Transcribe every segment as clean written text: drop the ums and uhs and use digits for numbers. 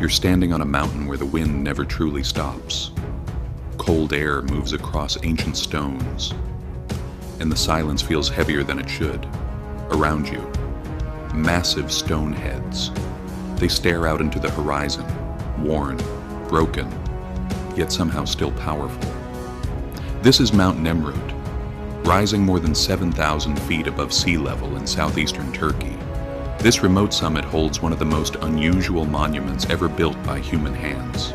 You're standing on a mountain where the wind never truly stops. Cold air moves across ancient stones, and the silence feels heavier than it should. Around you, massive stone heads. They stare out into the horizon, worn, broken, yet somehow still powerful. This is Mount Nemrut, rising more than 7,000 feet above sea level in southeastern Turkey. This remote summit holds one of the most unusual monuments ever built by human hands.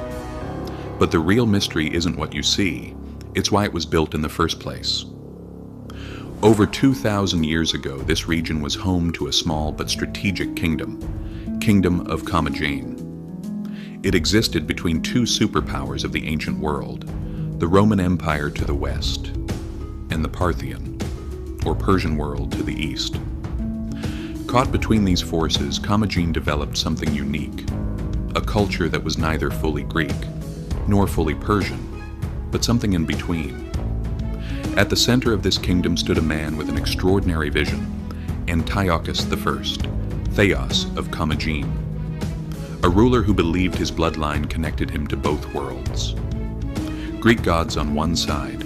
But the real mystery isn't what you see, it's why it was built in the first place. Over 2,000 years ago, this region was home to a small but strategic kingdom, Kingdom of Commagene. It existed between two superpowers of the ancient world, the Roman Empire to the west, and the Parthian, or Persian world to the east. Caught between these forces, Commagene developed something unique, a culture that was neither fully Greek nor fully Persian, but something in between. At the center of this kingdom stood a man with an extraordinary vision, Antiochus I, Theos of Commagene, a ruler who believed his bloodline connected him to both worlds. Greek gods on one side,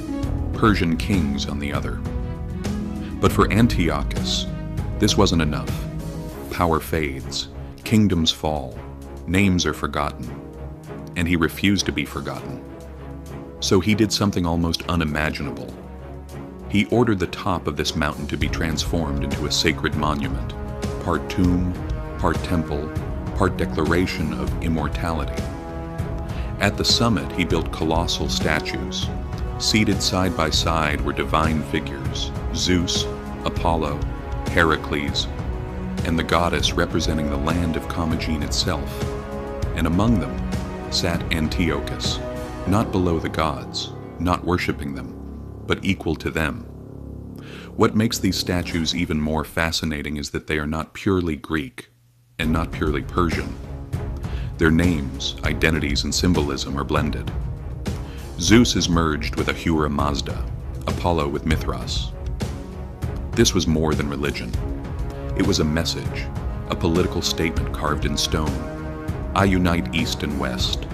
Persian kings on the other. But for Antiochus, this wasn't enough. Power fades, kingdoms fall, names are forgotten, and he refused to be forgotten. So he did something almost unimaginable. He ordered the top of this mountain to be transformed into a sacred monument, part tomb, part temple, part declaration of immortality. At the summit, he built colossal statues. Seated side by side were divine figures, Zeus, Apollo, Heracles, and the goddess representing the land of Commagene itself. And among them sat Antiochus, not below the gods, not worshipping them, but equal to them. What makes these statues even more fascinating is that they are not purely Greek and not purely Persian. Their names, identities, and symbolism are blended. Zeus is merged with Ahura Mazda, Apollo with Mithras. This was more than religion. It was a message, a political statement carved in stone. I unite East and West,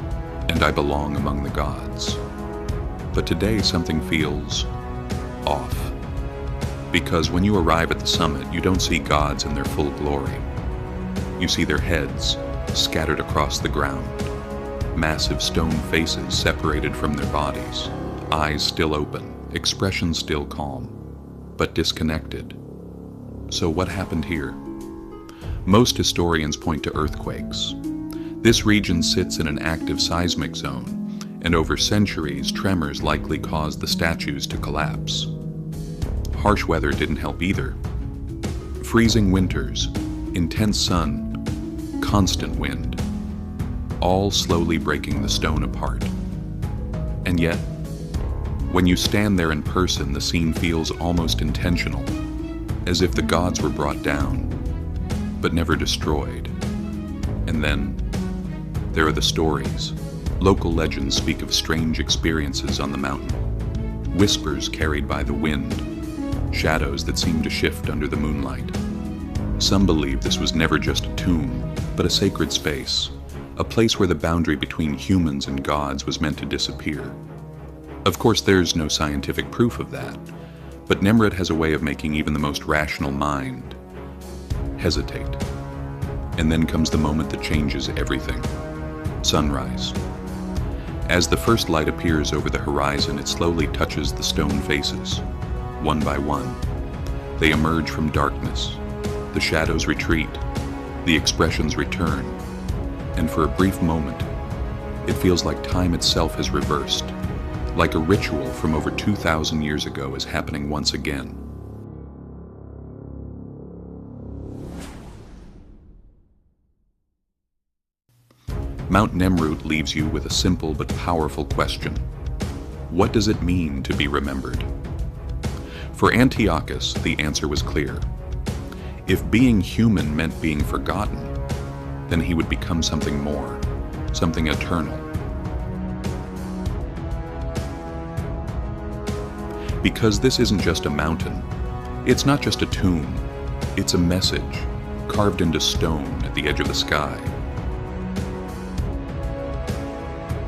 and I belong among the gods. But today something feels off. Because when you arrive at the summit, you don't see gods in their full glory. You see their heads scattered across the ground, massive stone faces separated from their bodies, eyes still open, expressions still calm, but disconnected. So what happened here? Most historians point to earthquakes. This region sits in an active seismic zone, and over centuries, tremors likely caused the statues to collapse. Harsh weather didn't help either. Freezing winters, intense sun, constant wind, all slowly breaking the stone apart. And yet, when you stand there in person, the scene feels almost intentional, as if the gods were brought down, but never destroyed. And then, there are the stories. Local legends speak of strange experiences on the mountain, whispers carried by the wind, shadows that seem to shift under the moonlight. Some believe this was never just a tomb, but a sacred space, a place where the boundary between humans and gods was meant to disappear. Of course, there's no scientific proof of that, but Nemrut has a way of making even the most rational mind hesitate. And then comes the moment that changes everything. Sunrise. As the first light appears over the horizon, it slowly touches the stone faces. One by one, they emerge from darkness. The shadows retreat, the expressions return, and for a brief moment, it feels like time itself has reversed, like a ritual from over 2,000 years ago is happening once again. Mount Nemrut leaves you with a simple but powerful question. What does it mean to be remembered? For Antiochus, the answer was clear. If being human meant being forgotten, then he would become something more, something eternal. Because this isn't just a mountain, it's not just a tomb, it's a message carved into stone at the edge of the sky.